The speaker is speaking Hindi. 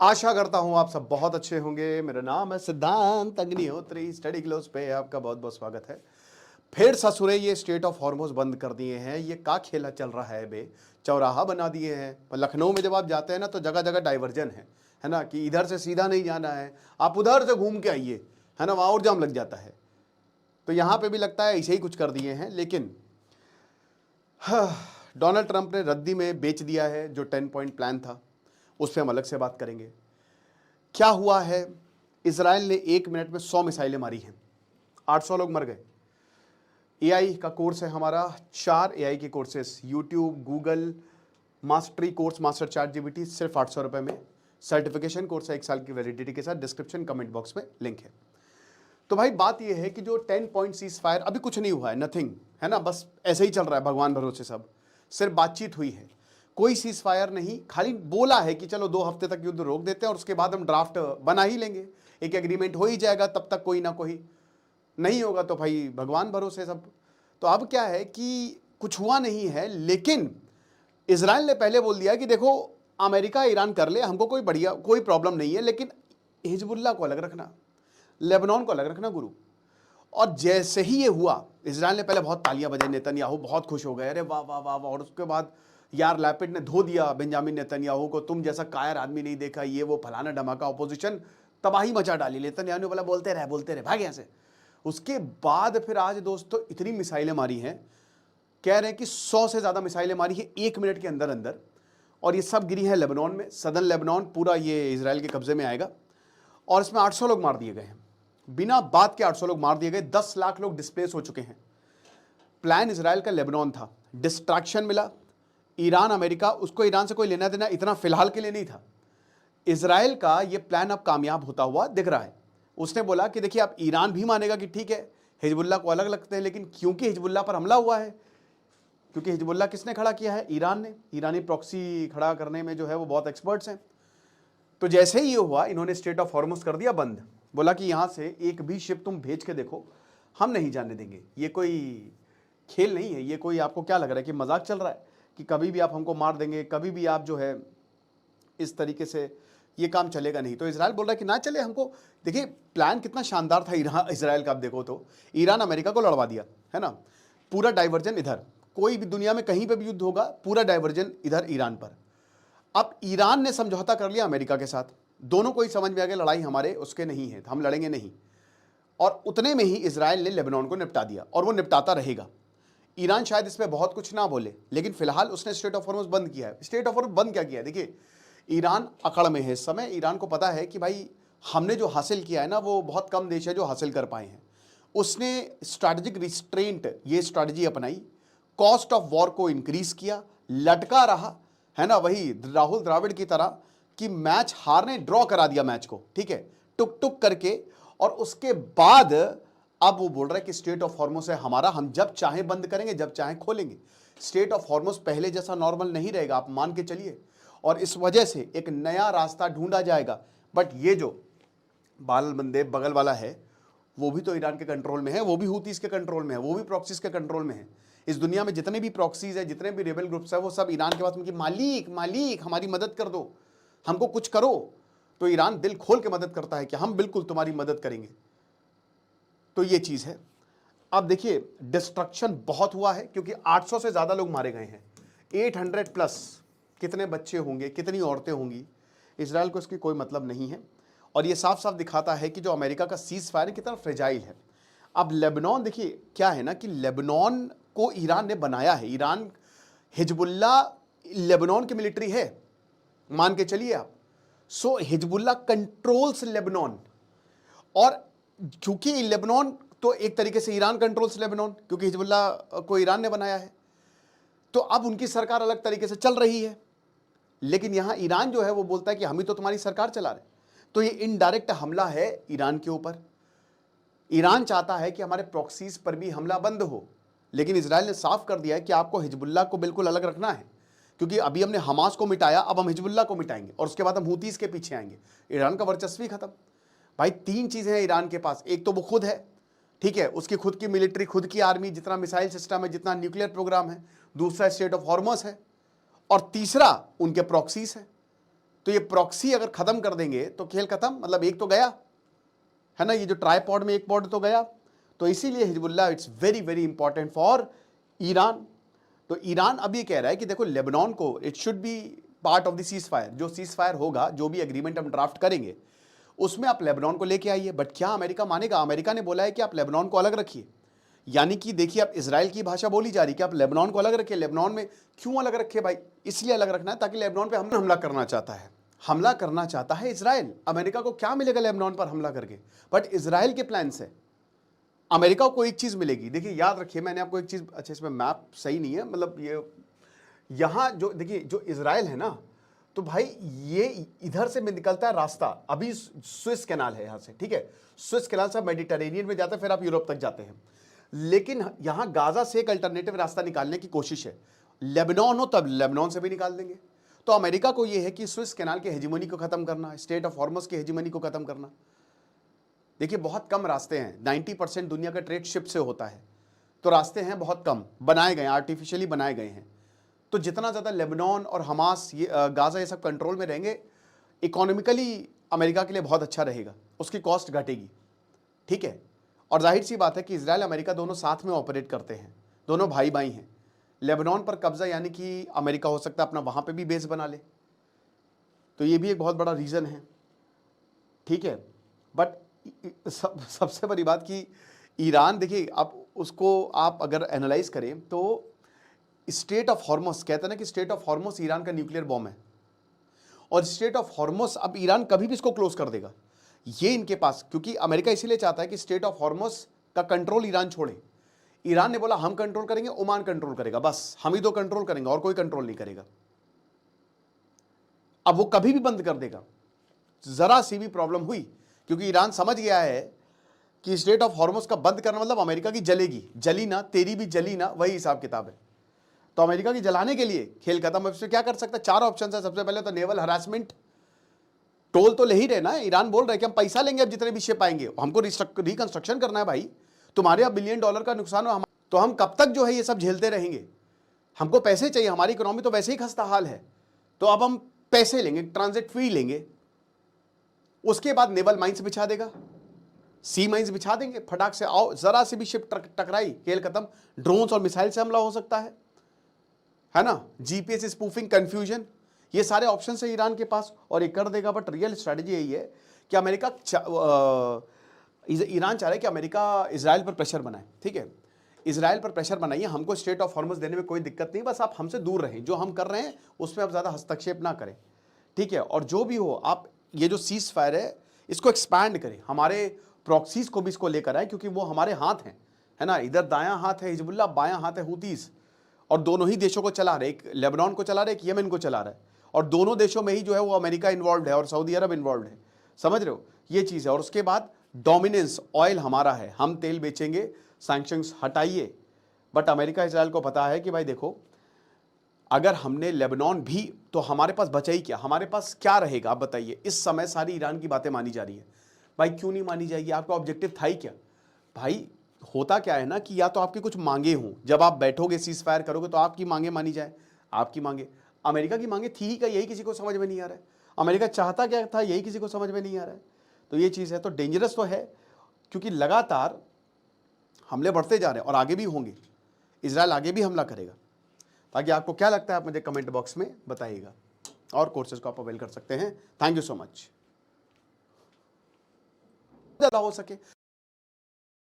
आशा करता हूं आप सब बहुत अच्छे होंगे। मेरा नाम है सिद्धांत अग्निहोत्री। स्टडी क्लोज पे आपका बहुत बहुत स्वागत है। फिर ससुरे ये स्टेट ऑफ हॉर्मोज बंद कर दिए हैं। ये का खेला चल रहा है बे? चौराहा बना दिए हैं। लखनऊ में जब आप जाते हैं ना तो जगह जगह डाइवर्जन है ना, कि इधर से सीधा नहीं जाना है, आप उधर से घूम के आइए, है ना, वहाँ और जाम लग जाता है। तो यहाँ पे भी लगता है ऐसे ही कुछ कर दिए हैं। लेकिन डोनाल्ड ट्रंप ने रद्दी में बेच दिया है जो 10 पॉइंट प्लान था। उस पर हम अलग से बात करेंगे। क्या हुआ है, इसराइल ने 1 मिनट में 100 मिसाइलें मारी हैं, 800 लोग मर गए। एआई का कोर्स है हमारा, 4 एआई के courses, YouTube, Google, mastery course, master chat GPT, सिर्फ 800 रुपये में। सर्टिफिकेशन कोर्स है 1 साल की वैलिडिटी के साथ। डिस्क्रिप्शन कमेंट बॉक्स में लिंक है। तो भाई बात यह है कि जो 10 पॉइंट सीज फायर, अभी कुछ नहीं हुआ है, नथिंग, है ना, बस ऐसे ही चल रहा है भगवान भरोसे सब। सिर्फ बातचीत हुई है, कोई सीज फायर नहीं। खाली बोला है कि चलो 2 हफ्ते तक युद्ध रोक देते हैं और उसके बाद हम ड्राफ्ट बना ही लेंगे, एक एग्रीमेंट हो ही जाएगा। तब तक कोई ना कोई नहीं होगा तो भाई भगवान भरोसे सब। तो अब क्या है कि कुछ हुआ नहीं है, लेकिन इसराइल ने पहले बोल दिया कि देखो अमेरिका ईरान कर ले, हमको कोई बढ़िया कोई प्रॉब्लम नहीं है, लेकिन हिजबुल्लाह को अलग रखना, लेबनान को अलग रखना गुरु। और जैसे ही ये हुआ, इसराइल ने पहले बहुत तालियां बजाई, नेतन्याहू बहुत खुश हो गए, अरे वाह वाह वाह वाह। और उसके बाद यार लैपिड ने धो दिया बेंजामिन नेतन्याहू को, तुम जैसा कायर आदमी नहीं देखा, ये वो फलाना धमाका, ऑपोजिशन तबाही मचा डाली। नेतन्याहू ने बोला बोलते रहे भाग यहाँ से। उसके बाद फिर आज दोस्तों इतनी मिसाइलें मारी हैं, कह रहे हैं कि 100 से ज़्यादा मिसाइलें मारी हैं 1 मिनट के अंदर अंदर। और ये सब गिरी है लेबनान में, सदर्न लेबनान पूरा ये इसराइल के कब्जे में आएगा। और इसमें 800 लोग मार दिए गए हैं, बिना बात के 800 लोग मार दिए गए। 10 लाख लोग डिस्प्लेस हो चुके हैं। प्लान इसराइल का लेबनान था, डिस्ट्रैक्शन मिला। ईरान अमेरिका, उसको ईरान से कोई लेना देना इतना फिलहाल के लिए नहीं था। इसराइल का ये प्लान अब कामयाब होता हुआ दिख रहा है। उसने बोला कि देखिए अब ईरान भी मानेगा कि ठीक है हिजबुल्लाह को अलग लगते हैं, लेकिन क्योंकि हिजबुल्लाह पर हमला हुआ है, क्योंकि हिजबुल्लाह किसने खड़ा किया है? ईरान ने। ईरानी प्रॉक्सी खड़ा करने में जो है वो बहुत एक्सपर्ट्स हैं। तो जैसे ही ये हुआ, इन्होंने स्ट्रेट ऑफ हॉर्मुज कर दिया बंद। बोला कि यहां से एक भी शिप तुम भेज के देखो, हम नहीं जाने देंगे। ये कोई खेल नहीं है, ये कोई आपको क्या लग रहा है कि मजाक चल रहा है कि कभी भी आप हमको मार देंगे, कभी भी आप जो है इस तरीके से, ये काम चलेगा नहीं। तो इसराइल बोल रहा है कि ना चले हमको। देखिए प्लान कितना शानदार था ईरान इसराइल का। आप देखो तो ईरान अमेरिका को लड़वा दिया, है ना, पूरा डाइवर्जन इधर। कोई भी दुनिया में कहीं पर भी युद्ध होगा, पूरा डाइवर्जन इधर ईरान पर। अब ईरान ने समझौता कर लिया अमेरिका के साथ, दोनों को ही समझ में आ गया लड़ाई हमारे उसके नहीं है, हम लड़ेंगे नहीं। और उतने में ही इसराइल ने लेबनान को निपटा दिया, और वो निपटाता रहेगा। ईरान शायद इसमें बहुत कुछ ना बोले, लेकिन फिलहाल उसने स्ट्रेट ऑफ हॉर्मुज बंद किया है। स्ट्रेट ऑफ हॉर्मुज बंद क्या किया है? देखिए ईरान अकड़ में है इस समय। ईरान को पता है कि भाई हमने जो हासिल किया है ना, वो बहुत कम देश है जो हासिल कर पाए हैं। उसने स्ट्रैटेजिक रिस्ट्रेंट ये स्ट्रैटेजी अपनाई, कॉस्ट ऑफ वॉर को इंक्रीज किया, लटका रहा, है ना, वही राहुल द्राविड़ की तरह कि मैच हारने, ड्रॉ करा दिया मैच को, ठीक है, टुक टुक करके। और उसके बाद अब वो बोल रहा है कि स्ट्रेट ऑफ हॉर्मुज है हमारा, हम जब चाहें बंद करेंगे, जब चाहें खोलेंगे। स्ट्रेट ऑफ हॉर्मुज पहले जैसा नॉर्मल नहीं रहेगा, आप मान के चलिए। और इस वजह से एक नया रास्ता ढूंढा जाएगा। बट ये जो बाल बंदे बगल वाला है, वो भी तो ईरान के कंट्रोल में है, वो भी हूतीस के कंट्रोल में है, वो भी प्रॉक्सीज के कंट्रोल में है। इस दुनिया में जितने भी प्रॉक्सीज है, जितने भी रेबल ग्रुप्स है, वो सब ईरान के पास, उनकी मालिक मालिक हमारी मदद कर दो, हमको कुछ करो। तो ईरान दिल खोल के मदद करता है कि हम बिल्कुल तुम्हारी मदद करेंगे। तो ये चीज है। अब देखिए डिस्ट्रक्शन बहुत हुआ है, क्योंकि 800 से ज्यादा लोग मारे गए हैं, 800 प्लस। कितने बच्चे होंगे, कितनी औरतें होंगी, इसराइल को इसकी कोई मतलब नहीं है। और ये साफ साफ दिखाता है कि जो अमेरिका का सीज फायर कितना फ्रेजाइल है। अब लेबनान देखिए क्या है ना, कि लेबनान को ईरान ने बनाया है। ईरान, हिजबुल्लाह लेबनान की मिलिट्री है, मान के चलिए आप। सो हिजबुल्लाह कंट्रोल्स लेबनान। और क्योंकि लेबनान तो एक तरीके से ईरान कंट्रोल्स लेबनान, क्योंकि हिजबुल्लाह को ईरान ने बनाया है। तो अब उनकी सरकार अलग तरीके से चल रही है, लेकिन यहां ईरान जो है वो बोलता है कि हम ही तो तुम्हारी सरकार चला रहे। तो ये इनडायरेक्ट हमला है ईरान के ऊपर। ईरान चाहता है कि हमारे प्रॉक्सीज पर भी हमला बंद हो, लेकिन इजराइल ने साफ कर दिया है कि आपको हिजबुल्लाह को बिल्कुल अलग रखना है, क्योंकि अभी हमने हमास को मिटाया, अब हम हिजबुल्लाह को मिटाएंगे, और उसके बाद हम हूतीस के पीछे आएंगे। ईरान का वर्चस्व ही खत्म। भाई 3 चीजें हैं ईरान के पास। एक तो वो खुद है, ठीक है, उसकी खुद की मिलिट्री, खुद की आर्मी, जितना मिसाइल सिस्टम है, जितना न्यूक्लियर प्रोग्राम है। दूसरा स्ट्रेट ऑफ हॉर्मुज है, और तीसरा उनके प्रॉक्सीज है। तो ये प्रॉक्सी अगर खत्म कर देंगे तो खेल खत्म, मतलब एक तो गया है ना, ये जो ट्राईपॉड में एक पॉड तो गया। तो इसीलिए Hezbollah it's very very important for Iran. तो ईरान अब ये कह रहा है कि देखो लेबनान को it should be part of the cease fire, जो सीज फायर होगा, जो भी एग्रीमेंट हम ड्राफ्ट करेंगे उसमें आप लेबनान को लेके आइए। बट क्या अमेरिका मानेगा? अमेरिका ने बोला है कि आप लेबनान को अलग रखिए, यानी कि देखिए अब इजराइल की भाषा बोली जा रही कि आप लेबनान को अलग रखिए। लेबनान में क्यों अलग रखे भाई? इसलिए अलग रखना है ताकि लेबनान पे हमला करना चाहता है, हमला करना चाहता है इजराइल। अमेरिका को क्या मिलेगा लेबनान पर हमला करके? बट इजराइल के प्लान से अमेरिका को एक चीज मिलेगी। देखिए याद रखिए, मैंने आपको एक चीज, अच्छा इसमें मैप सही नहीं है, मतलब ये यहां जो देखिए जो इजराइल है ना, तो भाई ये इधर से निकलता है रास्ता, अभी स्विस कैनाल है यहां से, ठीक है, स्विस कैनाल से मेडिटेरेनियन में जाते हैं, फिर आप यूरोप तक जाते हैं। लेकिन यहां गाजा से एक अल्टरनेटिव रास्ता निकालने की कोशिश है। लेबनान हो तब लेबनान से भी निकाल देंगे। तो अमेरिका को यह है कि स्विस कैनाल के हेजिमनी को खत्म करना, स्टेट ऑफ हॉर्मस के हेजिमनी को खत्म करना। देखिए बहुत कम रास्ते हैं, 90% दुनिया का ट्रेड शिप से होता है, तो रास्ते हैं बहुत कम, बनाए गए, आर्टिफिशियली बनाए गए हैं। तो जितना ज़्यादा लेबनान और हमास, ये गाज़ा, ये सब कंट्रोल में रहेंगे, इकोनॉमिकली अमेरिका के लिए बहुत अच्छा रहेगा, उसकी कॉस्ट घटेगी, ठीक है। और जाहिर सी बात है कि इजराइल अमेरिका दोनों साथ में ऑपरेट करते हैं, दोनों भाई भाई हैं। लेबनान पर कब्जा, यानी कि अमेरिका हो सकता है अपना वहाँ पे भी बेस बना ले, तो ये भी एक बहुत बड़ा रीज़न है, ठीक है। बट सबसे बड़ी बात कि ईरान, देखिए आप उसको आप अगर एनालाइज करें तो स्टेट ऑफ हॉर्मस, कहते हैं ना कि स्टेट ऑफ हॉर्मस ईरान का न्यूक्लियर बॉम्ब है, और स्टेट ऑफ हॉर्मस अब ईरान कभी भी इसको क्लोज कर देगा, ये इनके पास, क्योंकि अमेरिका इसीलिए चाहता है कि स्टेट ऑफ हॉर्मस का कंट्रोल ईरान छोड़े। ईरान ने बोला हम कंट्रोल करेंगे, ओमान कंट्रोल करेगा, बस हम ही दो कंट्रोल करेंगे और कोई कंट्रोल नहीं करेगा। अब वो कभी भी बंद कर देगा, जरा सी भी प्रॉब्लम हुई, क्योंकि ईरान समझ गया है कि स्टेट ऑफ हॉर्मस का बंद करना मतलब अमेरिका की जलेगी, जली ना तेरी भी जली ना, वही हिसाब किताब है। तो अमेरिका की जलाने के लिए खेल खत्म। अब इसमें क्या कर सकता है? चार ऑप्शन है। सबसे पहले तो नेवल हरासमेंट, टोल तो ले ही रहे ना, ईरान बोल रहा है कि हम पैसा लेंगे, अब जितने भी शिप आएंगे हमको रिकंस्ट्रक्शन करना है भाई, तुम्हारे अब $1 बिलियन का नुकसान हो, तो हम कब तक जो है ये सब झेलते रहेंगे? हमको पैसे चाहिए, हमारी इकोनॉमी तो वैसे ही खस्ता हाल है, तो अब हम पैसे लेंगे, ट्रांजिट फी लेंगे। उसके बाद नेवल माइंस बिछा देगा, सी माइंस बिछा देंगे, फटाक से आओ, जरा से भी शिप टकराई, खेल खत्म। ड्रोन्स और मिसाइल से हमला हो सकता है ना, जीपीएस स्पूफिंग, कंफ्यूजन, ये सारे ऑप्शन है ईरान के पास, और ये कर देगा। बट रियल स्ट्रेटजी यही है कि अमेरिका ईरान चाह रहा है कि अमेरिका इजराइल पर प्रेशर बनाए, ठीक है, इजराइल पर प्रेशर बनाइए, हमको स्टेट ऑफ हॉर्मस देने में कोई दिक्कत नहीं, बस आप हमसे दूर रहें, जो हम कर रहे हैं उसमें आप ज़्यादा हस्तक्षेप ना करें, ठीक है। और जो भी हो, आप ये जो सीज फायर है इसको एक्सपैंड करें, हमारे प्रॉक्सीज को भी इसको लेकर आए, क्योंकि वो हमारे हाथ हैं, है ना, इधर दायां हाथ है हिजबुल्लाह, बायां हाथ है हुतीस, और दोनों ही देशों को चला रहे, एक लेबनान को चला रहे, एक यमन को चला रहा है, और दोनों देशों में ही जो है वो अमेरिका इन्वॉल्व है और सऊदी अरब इन्वॉल्व है, समझ रहे हो, ये चीज़ है। और उसके बाद डोमिनेंस, ऑयल हमारा है, हम तेल बेचेंगे, सैंक्शंस हटाइए। बट अमेरिका इजराइल को पता है कि भाई देखो, अगर हमने लेबनान भी, तो हमारे पास बचा ही क्या, हमारे पास क्या रहेगा आप बताइए। इस समय सारी ईरान की बातें मानी जा रही है, भाई क्यों नहीं मानी जाएगी? आपका ऑब्जेक्टिव था ही क्या भाई? होता क्या है ना कि या तो आपकी कुछ मांगे हों, जब आप बैठोगे सीज फायर करोगे तो आपकी मांगे मानी जाए, आपकी मांगे। अमेरिका की मांगे थी ही क्या, यही किसी को समझ में नहीं आ रहा है। अमेरिका चाहता क्या था, यही किसी को समझ में नहीं आ रहा है। तो ये चीज़ है, तो डेंजरस तो है, क्योंकि लगातार हमले बढ़ते जा रहे हैं और आगे भी होंगे, इजराइल आगे भी हमला करेगा। बाकी आपको क्या लगता है आप मुझे कमेंट बॉक्स में बताइएगा, और कोर्सेज को आप अवेल कर सकते हैं। Thank you so much. ज़्यादा हो सके